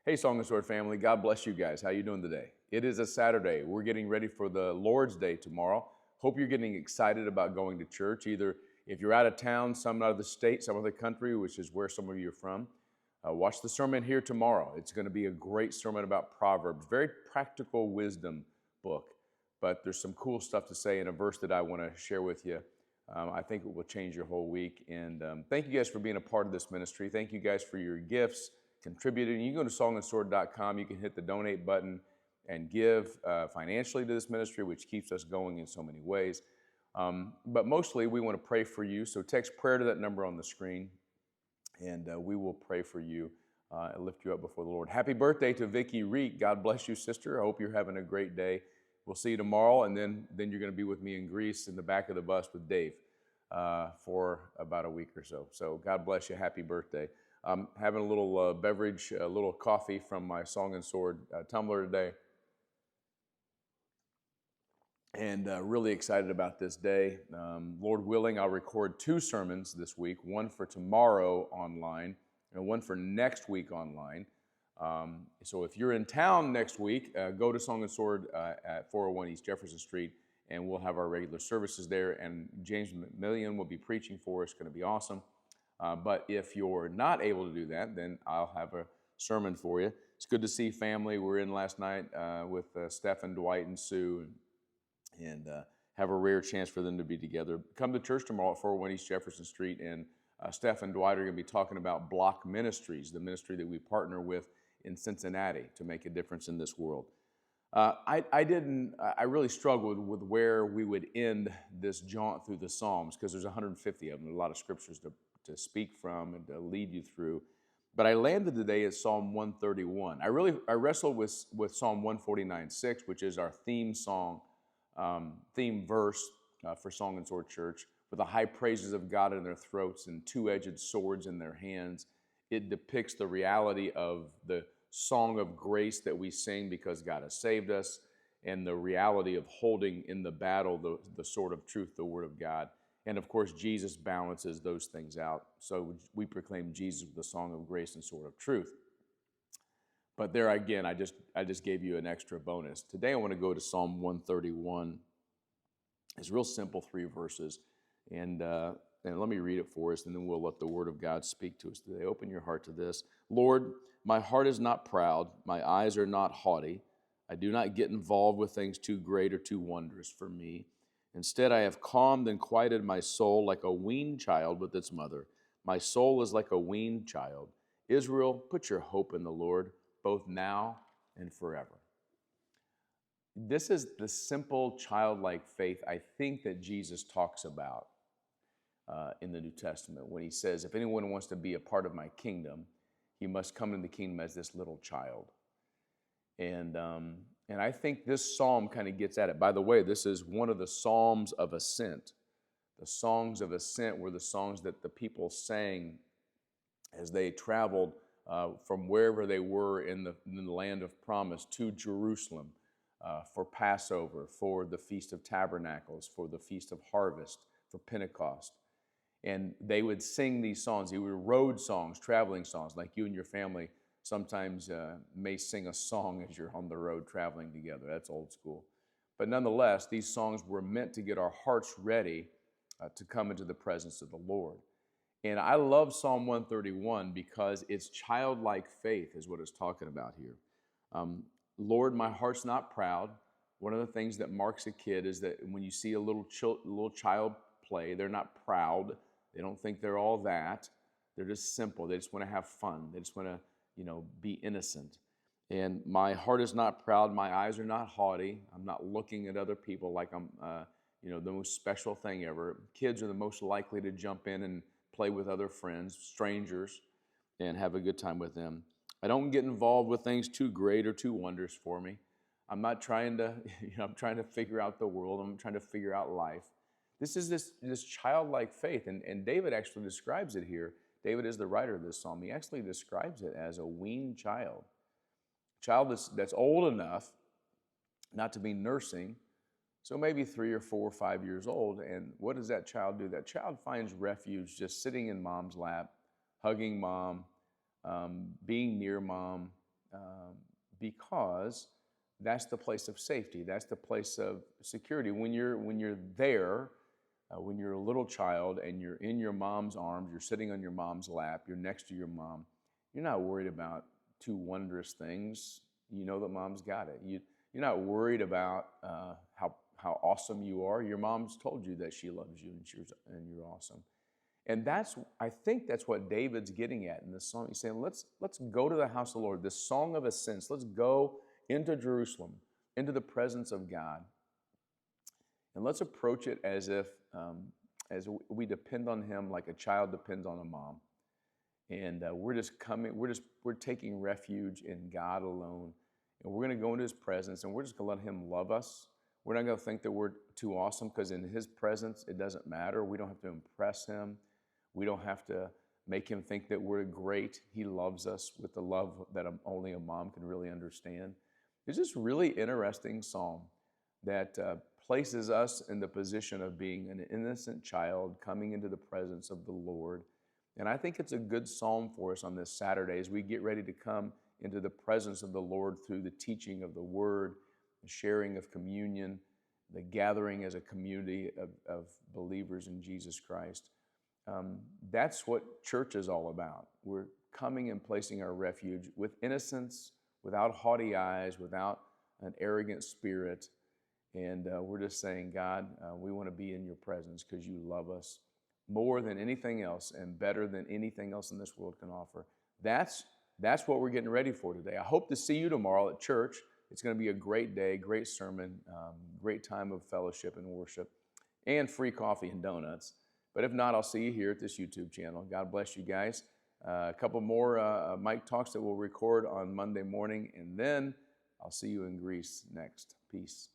Hey, Song and Sword family, God bless you guys. How you doing today? It is a Saturday. We're getting ready for the Lord's Day tomorrow. Hope you're getting excited about going to church, either if you're out of town, some out of the state, some of the country, which is where some of you are from. Watch the sermon here tomorrow. It's going to be a great sermon about Proverbs, very practical wisdom book, but there's some cool stuff to say in a verse that I want to share with you. I think it will change your whole week, and thank you guys for being a part of this ministry. Thank you guys for your gifts, contributing. You can go to songandsword.com. You can hit the donate button and give financially to this ministry, which keeps us going in so many ways. But mostly, we want to pray for you. So text prayer to that number on the screen, and we will pray for you and lift you up before the Lord. Happy birthday to Vicki Reek. God bless you, sister. I hope you're having a great day. We'll see you tomorrow, and then you're going to be with me in Greece in the back of the bus with Dave for about a week or so. So God bless you. Happy birthday. I'm having a little beverage, a little coffee from my Song and Sword tumbler today. And really excited about this day. Lord willing, I'll record 2 sermons this week, one for tomorrow online and one for next week online. So if you're in town next week, go to Song and Sword at 401 East Jefferson Street, and we'll have our regular services there. And James McMillian will be preaching for us. It's going to be awesome. But if you're not able to do that, then I'll have a sermon for you. It's good to see family. We were in last night with Steph, Dwight, and Sue, and have a rare chance for them to be together. Come to church tomorrow at 401 East Jefferson Street, and Steph and Dwight are going to be talking about Block Ministries, the ministry that we partner with in Cincinnati to make a difference in this world. I really struggled with where we would end this jaunt through the Psalms, because there's 150 of them, a lot of scriptures to speak from and to lead you through. But I landed today at Psalm 131. I wrestled with Psalm 149:6, which is our theme song, theme verse for Song and Sword Church, with the high praises of God in their throats and 2-edged swords in their hands. It depicts the reality of the song of grace that we sing because God has saved us, and the reality of holding in the battle the sword of truth, the Word of God. And of course, Jesus balances those things out. So we proclaim Jesus with the song of grace and sword of truth. But there again, I just gave you an extra bonus. Today I want to go to Psalm 131. It's real simple, 3 verses. And let me read it for us, and then we'll let the Word of God speak to us today. Open your heart to this. Lord, my heart is not proud. My eyes are not haughty. I do not get involved with things too great or too wondrous for me. Instead, I have calmed and quieted my soul like a weaned child with its mother. My soul is like a weaned child. Israel, put your hope in the Lord, both now and forever. This is the simple childlike faith I think that Jesus talks about in the New Testament when he says, if anyone wants to be a part of my kingdom, he must come into the kingdom as this little child. And I think this psalm kind of gets at it. By the way, this is one of the Psalms of Ascent. The songs of ascent were the songs that the people sang as they traveled from wherever they were in the land of promise to Jerusalem for Passover, for the Feast of Tabernacles, for the Feast of Harvest, for Pentecost. And they would sing these songs. They were road songs, traveling songs, like you and your family sometimes may sing a song as you're on the road traveling together. That's old school. But nonetheless, these songs were meant to get our hearts ready to come into the presence of the Lord. And I love Psalm 131 because it's childlike faith is what it's talking about here. Lord, my heart's not proud. One of the things that marks a kid is that when you see a little child play, they're not proud. They don't think they're all that. They're just simple. They just want to have fun. They just want to, be innocent. And my heart is not proud. My eyes are not haughty. I'm not looking at other people like I'm, the most special thing ever. Kids are the most likely to jump in and play with other friends, strangers, and have a good time with them. I don't get involved with things too great or too wondrous for me. I'm not trying to, I'm trying to figure out the world. I'm trying to figure out life. This is this childlike faith, and David actually describes it here. David is the writer of this psalm. He actually describes it as a weaned child. Child that's old enough not to be nursing, so maybe 3 or 4 or 5 years old. And what does that child do? That child finds refuge just sitting in mom's lap, hugging mom, being near mom, because that's the place of safety. That's the place of security. When you're there, when you're a little child and you're in your mom's arms, you're sitting on your mom's lap, you're next to your mom, you're not worried about two wondrous things. You know that mom's got it. You're not worried about how awesome you are. Your mom's told you that she loves you and you're awesome. And I think that's what David's getting at in this song. He's saying, let's go to the house of the Lord, this song of ascents. Let's go into Jerusalem, into the presence of God. And let's approach it as we depend on him like a child depends on a mom. And we're taking refuge in God alone. And we're going to go into his presence and we're just going to let him love us. We're not going to think that we're too awesome because in his presence, it doesn't matter. We don't have to impress him. We don't have to make him think that we're great. He loves us with the love that only a mom can really understand. It's just really interesting psalm that places us in the position of being an innocent child coming into the presence of the Lord. And I think it's a good psalm for us on this Saturday as we get ready to come into the presence of the Lord through the teaching of the Word, the sharing of communion, the gathering as a community of believers in Jesus Christ. That's what church is all about. We're coming and placing our refuge with innocence, without haughty eyes, without an arrogant spirit. And we're just saying, God, we want to be in your presence because you love us more than anything else and better than anything else in this world can offer. That's what we're getting ready for today. I hope to see you tomorrow at church. It's going to be a great day, great sermon, great time of fellowship and worship, and free coffee and donuts. But if not, I'll see you here at this YouTube channel. God bless you guys. A couple more mic talks that we'll record on Monday morning, and then I'll see you in Greece next. Peace.